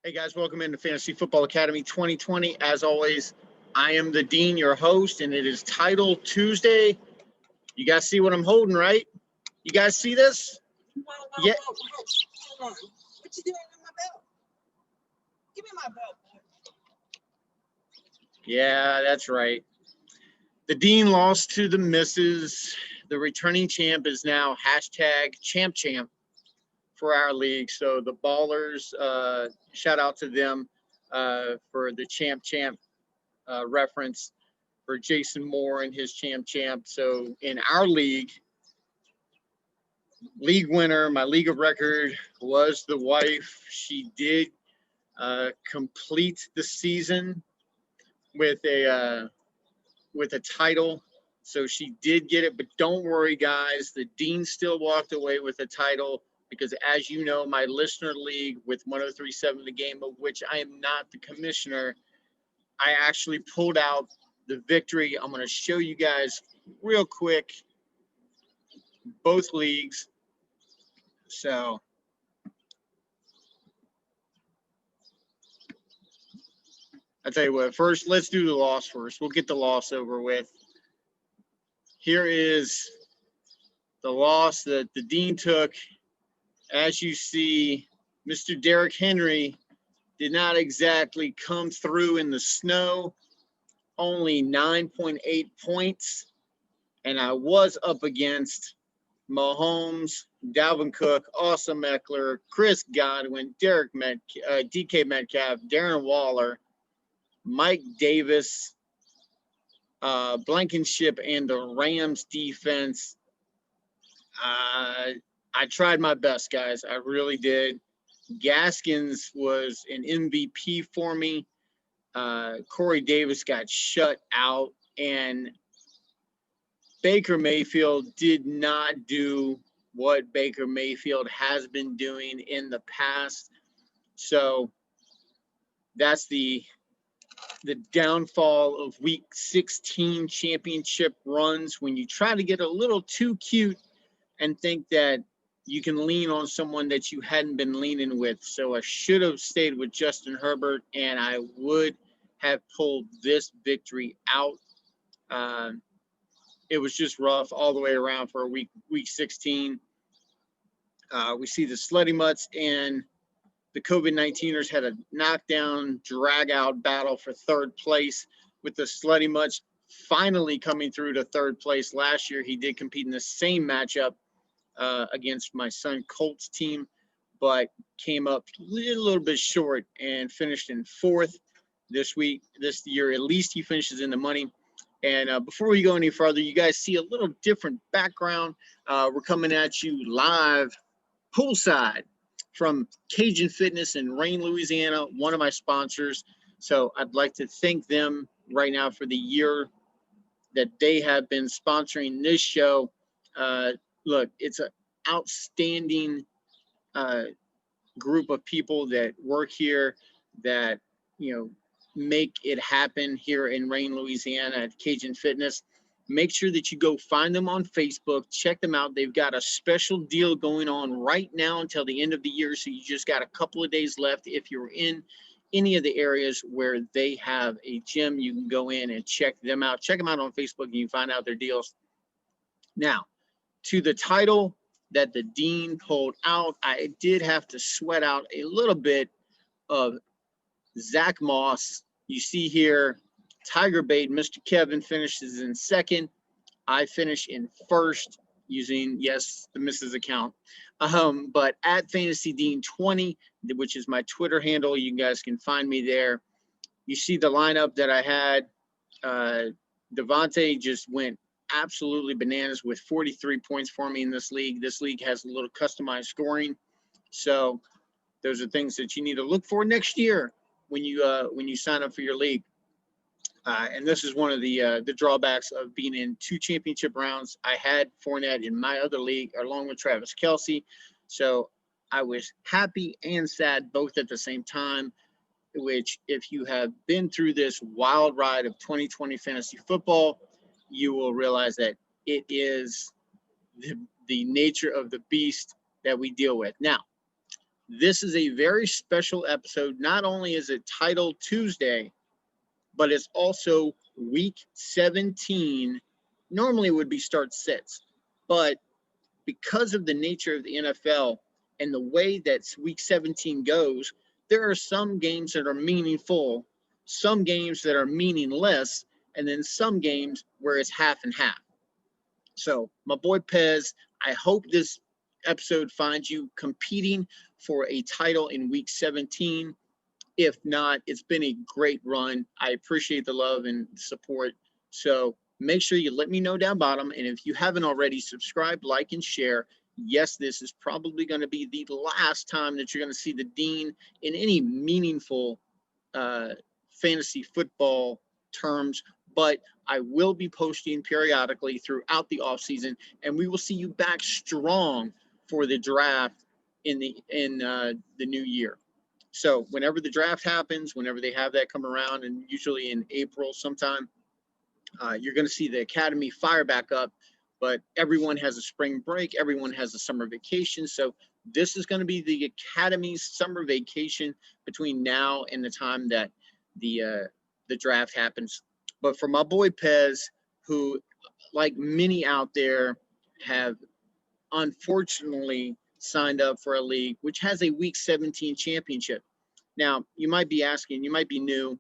Hey guys, welcome into Fantasy Football Academy 2020. As always, I am the Dean, your host, and it is Title Tuesday. You guys see what I'm holding, right? You guys see this? Yeah. Hold on. What you doing with my belt? Give me my belt. Yeah, that's right. The Dean lost to the missus. The returning champ is now #ChampChamp for our league. So the Ballers, shout out to them for the champ reference for Jason Moore and his champ. So in our league winner, my league of record was the wife. She did complete the season with a title. So she did get it, but don't worry, guys. The Dean still walked away with the title because, as you know, my listener league with 1037 The Game, of which I am not the commissioner, I actually pulled out the victory. I'm going to show you guys real quick both leagues. So I'll tell you what, first, let's do the loss first. We'll get the loss over with. Here is the loss that the Dean took. As you see, Mr. Derrick Henry did not exactly come through in the snow, only 9.8 points. And I was up against Mahomes, Dalvin Cook, Austin Eckler, Chris Godwin, DK Metcalf, Darren Waller, Mike Davis, Blankenship, and the Rams defense. I tried my best, guys. I really did. Gaskins was an MVP for me. Corey Davis got shut out, and Baker Mayfield did not do what Baker Mayfield has been doing in the past. So that's the downfall of Week 16 championship runs, when you try to get a little too cute and think that you can lean on someone that you hadn't been leaning with. So I should have stayed with Justin Herbert, and I would have pulled this victory out. It was just rough all the way around for week 16. We see the Slutty Mutts and the COVID-19ers had a knockdown, drag-out battle for third place, with the Slutty Mutts finally coming through to third place. Last year, he did compete in the same matchup against my son Colt's team, but came up a little bit short and finished in fourth this year. At least he finishes in the money. And before we go any further, you guys see a little different background. We're coming at you live poolside from Cajun Fitness in Rain, Louisiana, one of my sponsors. So I'd like to thank them right now for the year that they have been sponsoring this show. Look, it's an outstanding group of people that work here that, make it happen here in Rain, Louisiana at Cajun Fitness. Make sure that you go find them on Facebook. Check them out. They've got a special deal going on right now until the end of the year. So you just got a couple of days left. If you're in any of the areas where they have a gym, you can go in and check them out. Check them out on Facebook and you can find out their deals. Now, to the title that the Dean pulled out, I did have to sweat out a little bit of Zach Moss. You see here, Tiger Bait, Mr. Kevin finishes in second. I finish in first using, yes, the missus account. But at Fantasy Dean 20, which is my Twitter handle, you guys can find me there. You see the lineup that I had. Devontae just went absolutely bananas with 43 points for me in this league. This league has a little customized scoring. So those are things that you need to look for next year when you sign up for your league. And this is one of the drawbacks of being in two championship rounds. I had Fournette in my other league along with Travis Kelce. So I was happy and sad both at the same time, which, if you have been through this wild ride of 2020 fantasy football, you will realize that it is the nature of the beast that we deal with. Now, This is a very special episode. Not only is it titled Tuesday, but it's also week 17. Normally it would be start sits, but because of the nature of the NFL and the way that week 17 goes, there are some games that are meaningful, some games that are meaningless, and then some games where it's half and half. So, my boy Pez, I hope this episode finds you competing for a title in week 17. If not, it's been a great run. I appreciate the love and support. So make sure you let me know down bottom. And if you haven't already, subscribe, like, and share. Yes, this is probably going to be the last time that you're going to see the Dean in any meaningful fantasy football terms, but I will be posting periodically throughout the offseason, and we will see you back strong for the draft in the new year. So whenever the draft happens, whenever they have that come around, and usually in April sometime, you're going to see the academy fire back up. But everyone has a spring break. Everyone has a summer vacation. So this is going to be the academy's summer vacation between now and the time that the draft happens. But for my boy Pez, who, like many out there, have unfortunately signed up for a league which has a week 17 championship. Now, you might be asking, you might be new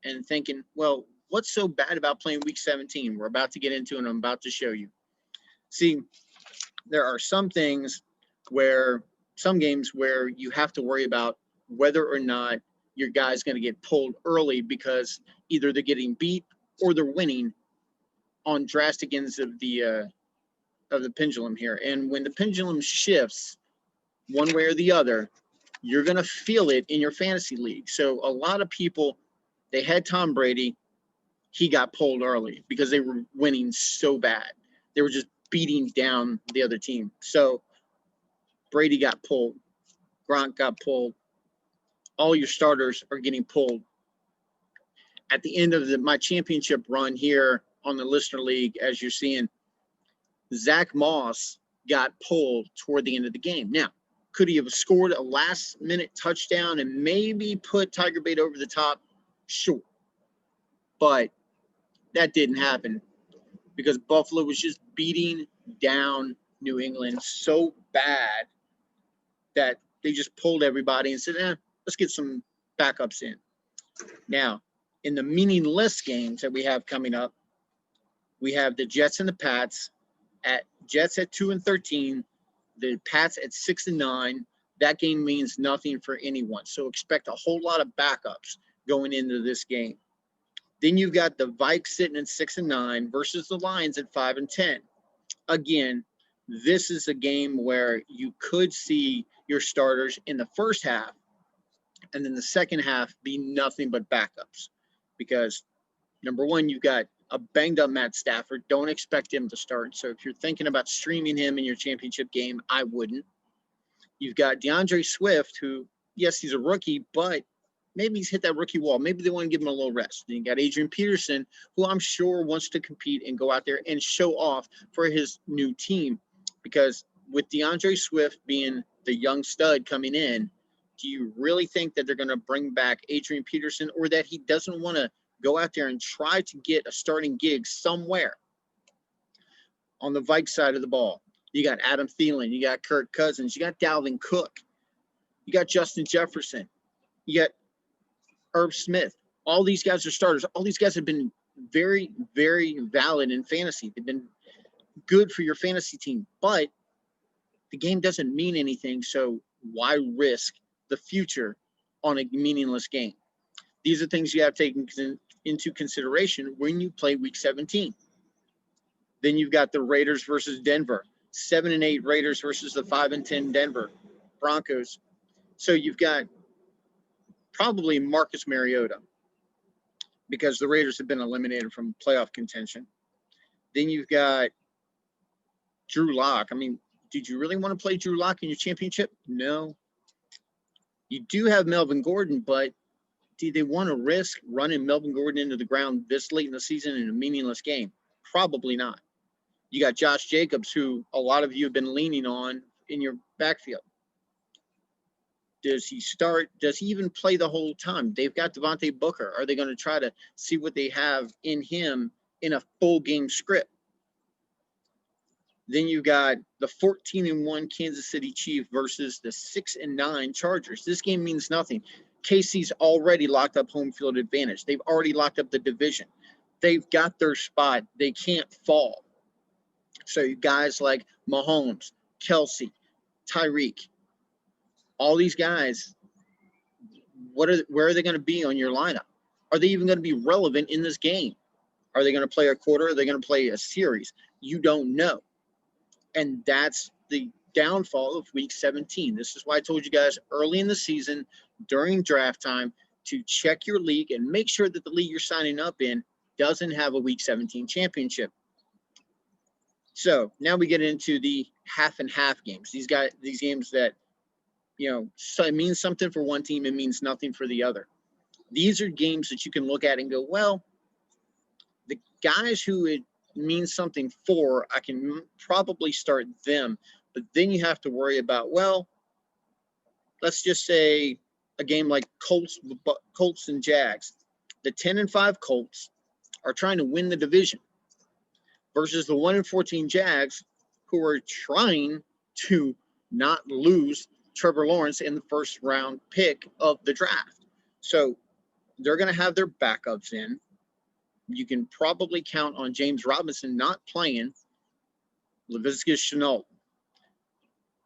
and thinking, well, what's so bad about playing week 17? We're about to get into it, and I'm about to show you. See, there are some games where you have to worry about whether or not your guy's going to get pulled early because either they're getting beat or they're winning on drastic ends of the pendulum here. And when the pendulum shifts one way or the other, you're going to feel it in your fantasy league. So a lot of people, they had Tom Brady. He got pulled early because they were winning so bad. They were just beating down the other team. So Brady got pulled. Gronk got pulled. All your starters are getting pulled. At the end of my championship run here on the Listener League, as you're seeing, Zach Moss got pulled toward the end of the game. Now, could he have scored a last-minute touchdown and maybe put Tiger Bait over the top? Sure. But that didn't happen because Buffalo was just beating down New England so bad that they just pulled everybody and said, let's get some backups in. Now, in the meaningless games that we have coming up, we have the Jets and the Pats. Jets at 2-13, the Pats at 6-9. That game means nothing for anyone. So expect a whole lot of backups going into this game. Then you've got the Vikes sitting at 6-9 versus the Lions at 5-10. Again, this is a game where you could see your starters in the first half and then the second half be nothing but backups. Because, number one, you've got a banged-up Matt Stafford. Don't expect him to start. So if you're thinking about streaming him in your championship game, I wouldn't. You've got DeAndre Swift, who, yes, he's a rookie, but maybe he's hit that rookie wall. Maybe they want to give him a little rest. Then you got Adrian Peterson, who I'm sure wants to compete and go out there and show off for his new team. Because with DeAndre Swift being the young stud coming in, do you really think that they're going to bring back Adrian Peterson, or that he doesn't want to go out there and try to get a starting gig somewhere? On the Vikes side of the ball, you got Adam Thielen, you got Kirk Cousins, you got Dalvin Cook, you got Justin Jefferson, you got Herb Smith. All these guys are starters. All these guys have been very, very valid in fantasy. They've been good for your fantasy team, but the game doesn't mean anything. So why risk the future on a meaningless game? These are things you have taken into consideration when you play week 17. Then you've got the Raiders versus Denver, 7-8 Raiders versus the 5-10 Denver Broncos. So you've got probably Marcus Mariota because the Raiders have been eliminated from playoff contention. Then you've got Drew Lock. I mean, did you really want to play Drew Lock in your championship? No. You do have Melvin Gordon, but do they want to risk running Melvin Gordon into the ground this late in the season in a meaningless game? Probably not. You got Josh Jacobs, who a lot of you have been leaning on in your backfield. Does he start? Does he even play the whole time? They've got Devontae Booker. Are they going to try to see what they have in him in a full game script? Then you've got the 14-1 Kansas City Chiefs versus the 6-9 Chargers. This game means nothing. KC's already locked up home field advantage. They've already locked up the division. They've got their spot. They can't fall. So you guys like Mahomes, Kelsey, Tyreek, all these guys, where are they going to be on your lineup? Are they even going to be relevant in this game? Are they going to play a quarter? Are they going to play a series? You don't know. And that's the downfall of week 17. This is why I told you guys early in the season, during draft time, to check your league and make sure that the league you're signing up in doesn't have a week 17 championship. So now we get into the half and half games. These games that, so it means something for one team, it means nothing for the other. These are games that you can look at and go, well, the guys who it means something for, I can probably start them. But then you have to worry about, well, let's just say a game like Colts and Jags. The 10-5 Colts are trying to win the division versus the 1-14 Jags, who are trying to not lose Trevor Lawrence in the first round pick of the draft. So they're going to have their backups in. You can probably count on James Robinson not playing, Laviska Shenault,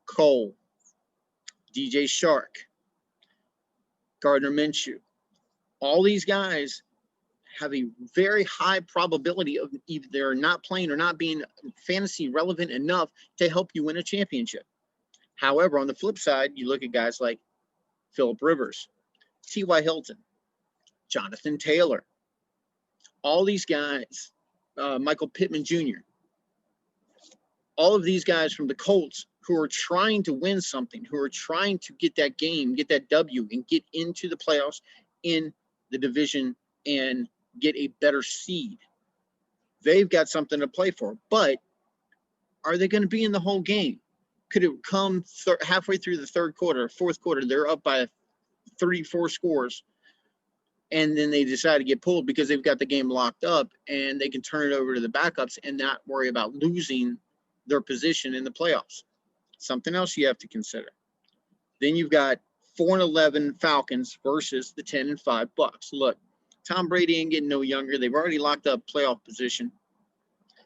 Cole, DJ Shark, Gardner Minshew. All these guys have a very high probability of either not playing or not being fantasy relevant enough to help you win a championship. However, on the flip side, you look at guys like Phillip Rivers, T.Y. Hilton, Jonathan Taylor, all these guys, Michael Pittman Jr., all of these guys from the Colts who are trying to win something, who are trying to get that game, get that W, and get into the playoffs in the division and get a better seed. They've got something to play for. But are they going to be in the whole game? Could it come halfway through the third quarter, fourth quarter, they're up by 34 scores, and then they decide to get pulled because they've got the game locked up and they can turn it over to the backups and not worry about losing their position in the playoffs? Something else you have to consider. Then you've got 4-11 Falcons versus the 10-5 Bucks. Look, Tom Brady ain't getting no younger. They've already locked up playoff position.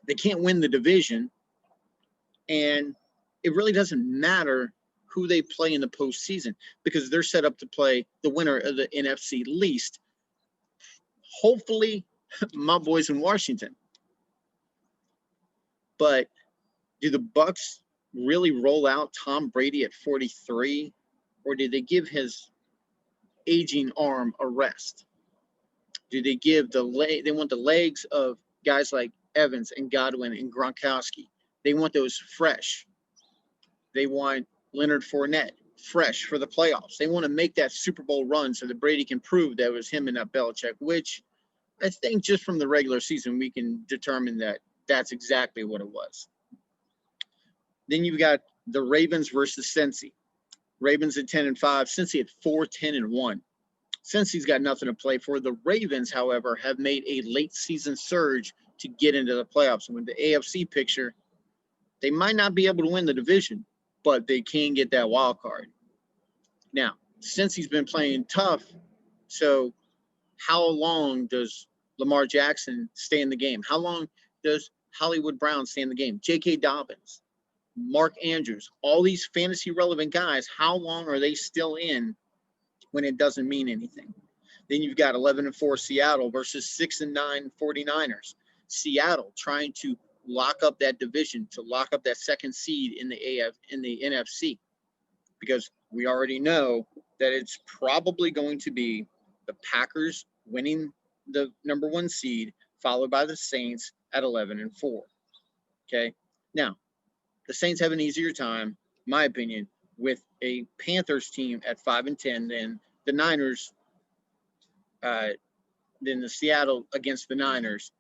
They can't win the division, and it really doesn't matter who they play in the postseason because they're set up to play the winner of the NFC least. Hopefully, my boys in Washington. But do the Bucks really roll out Tom Brady at 43, or do they give his aging arm a rest? Do they give they want the legs of guys like Evans and Godwin and Gronkowski? They want those fresh. They want Leonard Fournette fresh for the playoffs. They want to make that Super Bowl run so that Brady can prove that it was him and not Belichick, which I think just from the regular season, we can determine that that's exactly what it was. Then you've got the Ravens versus Cincy. Ravens at 10-5, Cincy at 4-10-1. Cincy's got nothing to play for. The Ravens, however, have made a late season surge to get into the playoffs. And with the AFC picture, they might not be able to win the division, but they can get that wild card. Now, Cincy's been playing tough, so how long does Lamar Jackson stay in the game? How long does Hollywood Brown stay in the game? J.K. Dobbins, Mark Andrews, all these fantasy relevant guys, how long are they still in when it doesn't mean anything? Then you've got 11-4 Seattle versus 6-9 49ers. Seattle trying to lock up that division, to lock up that second seed in the NFC, because we already know that it's probably going to be the Packers winning the number one seed, followed by the Saints at 11-4. Okay, now the Saints have an easier time, in my opinion, with a Panthers team at 5-10 than the Niners, than the Seattle against the Niners,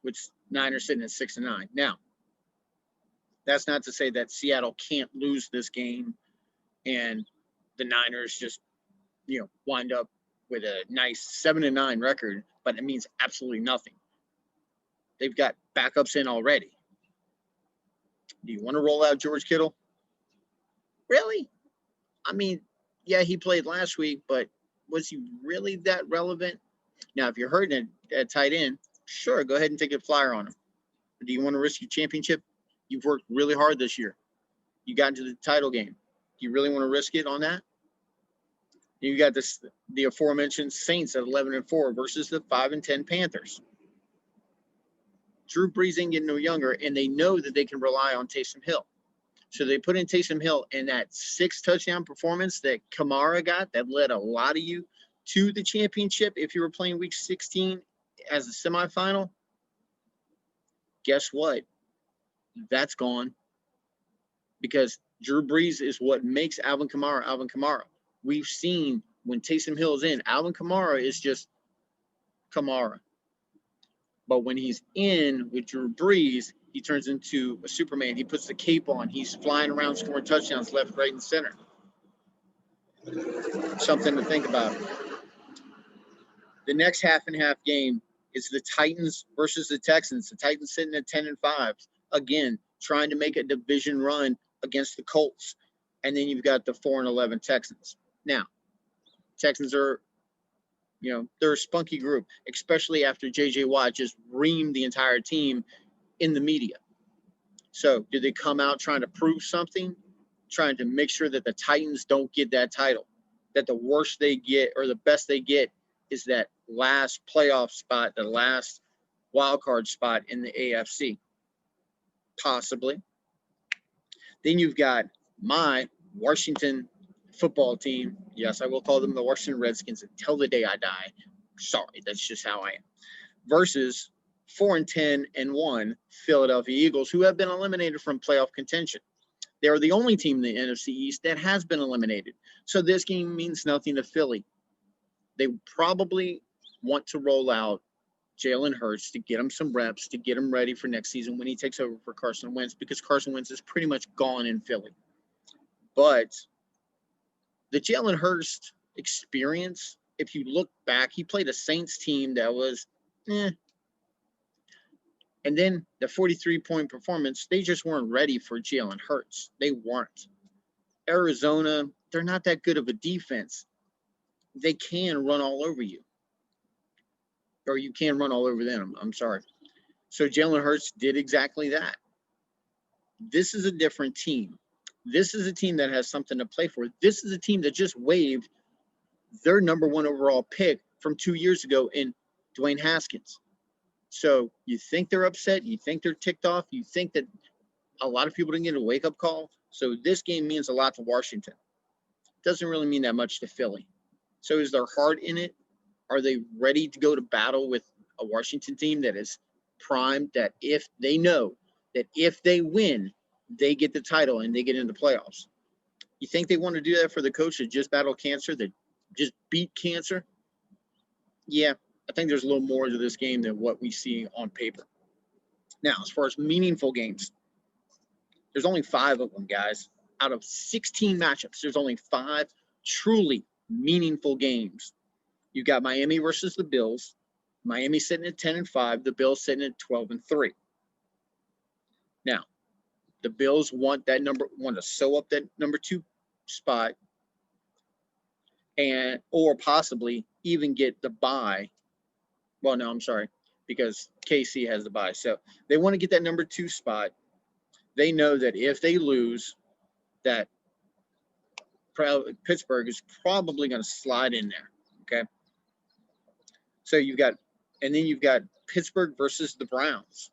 which Niners sitting at 6-9. Now, that's not to say that Seattle can't lose this game and the Niners just, wind up with a nice 7-9 record, but it means absolutely nothing. They've got backups in already. Do you want to roll out George Kittle? Really? I mean, yeah, he played last week, but was he really that relevant? Now, if you're hurting at tight end, sure, go ahead and take a flyer on him. But do you want to risk your championship? You've worked really hard this year. You got into the title game. Do you really want to risk it on that? You got the aforementioned Saints at 11-4 versus the 5-10 Panthers. Drew Brees ain't getting no younger, and they know that they can rely on Taysom Hill. So they put in Taysom Hill, and that 6-touchdown performance that Kamara got that led a lot of you to the championship if you were playing week 16 as a semifinal, guess what? That's gone. Because Drew Brees is what makes Alvin Kamara Alvin Kamara. We've seen when Taysom Hill is in, Alvin Kamara is just Kamara. But when he's in with Drew Brees, he turns into a Superman. He puts the cape on. He's flying around scoring touchdowns left, right, and center. Something to think about. The next half-and-half game is the Titans versus the Texans. The Titans sitting at 10-5. Again, trying to make a division run against the Colts. And then you've got the 4-11 Texans. Now, Texans are, they're a spunky group, especially after J.J. Watt just reamed the entire team in the media. So, do they come out trying to prove something? Trying to make sure that the Titans don't get that title? That the worst they get or the best they get is that last playoff spot, the last wild card spot in the AFC? Possibly. Then you've got my Washington football team. Yes, I will call them the Washington Redskins until the day I die. Sorry, that's just how I am. Versus 4-10-1 Philadelphia Eagles, who have been eliminated from playoff contention. They are the only team in the NFC East that has been eliminated. So this game means nothing to Philly. They probably want to roll out Jalen Hurts to get him some reps, to get him ready for next season when he takes over for Carson Wentz, because Carson Wentz is pretty much gone in Philly. But the Jalen Hurts experience, if you look back, he played a Saints team that was And then the 43-point performance, they just weren't ready for Jalen Hurts. They weren't. Arizona, they're not that good of a defense. They can run all over you. Or you can run all over them. I'm sorry. So Jalen Hurts did exactly that. This is a different team. This is a team that has something to play for. This is a team that just waived their number 1 overall pick from 2 years ago in Dwayne Haskins. So you think they're upset? You think they're ticked off? You think that a lot of people didn't get a wake-up call? So this game means a lot to Washington. Doesn't really mean that much to Philly. So is their heart in it? Are they ready to go to battle with a Washington team that is primed, that if they know that if they win, they get the title and they get into the playoffs? You think they want to do that for the coach that just battled cancer, that just beat cancer? Yeah, I think there's a little more to this game than what we see on paper. Now, as far as meaningful games, there's only 5 of them, guys. Out of 16 matchups, there's only 5 truly meaningful games. You got Miami versus the Bills. Miami sitting at 10-5. The Bills sitting at 12-3. Now, the Bills want to sew up that number 2 spot, or possibly even get the bye. Well, no, I'm sorry, because KC has the bye. So they want to get that number 2 spot. They know that if they lose, that Pittsburgh is probably going to slide in there. Okay. So you've got Pittsburgh versus the Browns.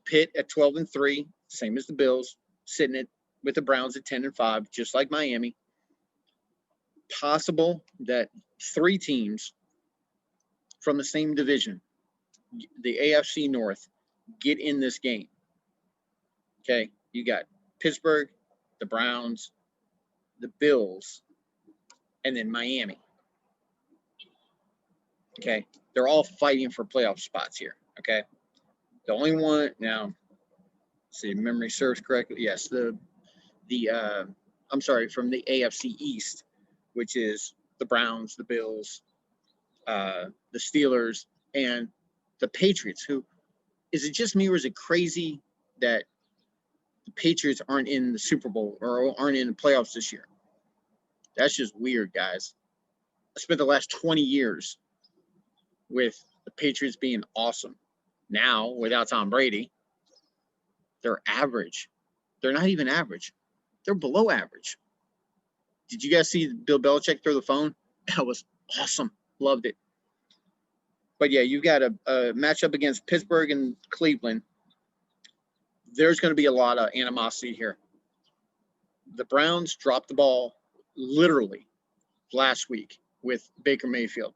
Pitt at 12-3, same as the Bills, sitting with the Browns at 10-5, just like Miami. Possible that 3 teams from the same division, the AFC North, get in this game. Okay, you got Pittsburgh, the Browns, the Bills, and then Miami. Okay, they're all fighting for playoff spots here. Okay, the only one now, see, memory serves correctly. Yes, from the AFC East, which is the Browns, the Bills, the Steelers, and the Patriots. Who is it just me, or is it crazy that the Patriots aren't in the Super Bowl or aren't in the playoffs this year? That's just weird, guys. I spent the last 20 years with the Patriots being awesome. Now, without Tom Brady, they're average. They're not even average. They're below average. Did you guys see Bill Belichick throw the phone? That was awesome. Loved it. But yeah, you've got a matchup against Pittsburgh and Cleveland. There's going to be a lot of animosity here. The Browns dropped the ball literally last week with Baker Mayfield.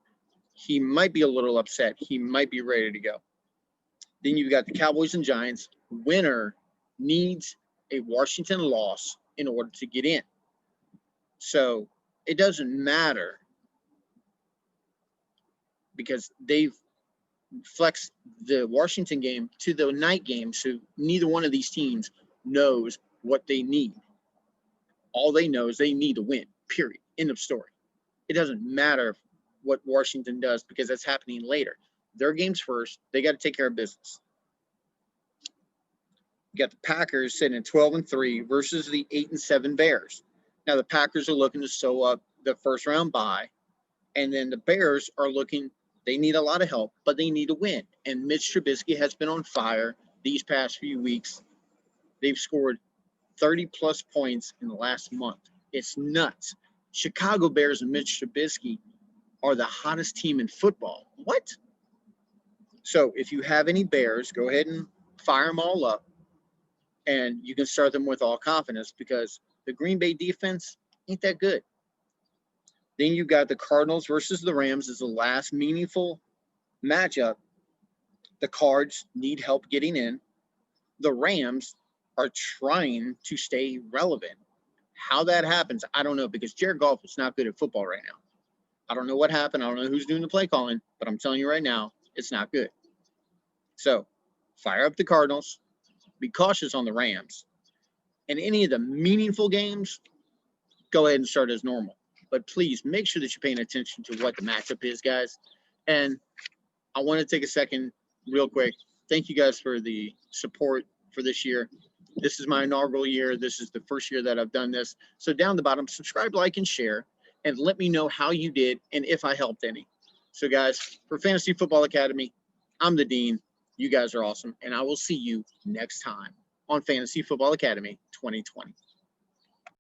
He might be a little upset. He might be ready to go. Then you've got the Cowboys and Giants. Winner needs a Washington loss in order to get in. So it doesn't matter because they've flexed the Washington game to the night game, so neither one of these teams knows what they need. All they know is they need to win, period. End of story. It doesn't matter what Washington does because that's happening later. Their game's first. They got to take care of business. You got the Packers sitting at 12-3 versus the 8-7 Bears. Now the Packers are looking to sew up the first round bye, and then the Bears are looking. They need a lot of help, but they need to win. And Mitch Trubisky has been on fire these past few weeks. They've scored 30-plus points in the last month. It's nuts. Chicago Bears and Mitch Trubisky are the hottest team in football. What? So if you have any Bears, go ahead and fire them all up, and you can start them with all confidence because the Green Bay defense ain't that good. Then you got the Cardinals versus the Rams as the last meaningful matchup. The Cards need help getting in. The Rams are trying to stay relevant. How that happens, I don't know, because Jared Goff is not good at football right now. I don't know what happened. I don't know who's doing the play calling, but I'm telling you right now, it's not good. So fire up the Cardinals. Be cautious on the Rams. And any of the meaningful games, go ahead and start as normal. But please make sure that you're paying attention to what the matchup is, guys. And I want to take a second real quick. Thank you guys for the support for this year. This is my inaugural year. This is the first year that I've done this. So down the bottom, subscribe, like, and share. And let me know how you did and if I helped any. So, guys, for Fantasy Football Academy, I'm the Dean. You guys are awesome. And I will see you next time on Fantasy Football Academy 2020.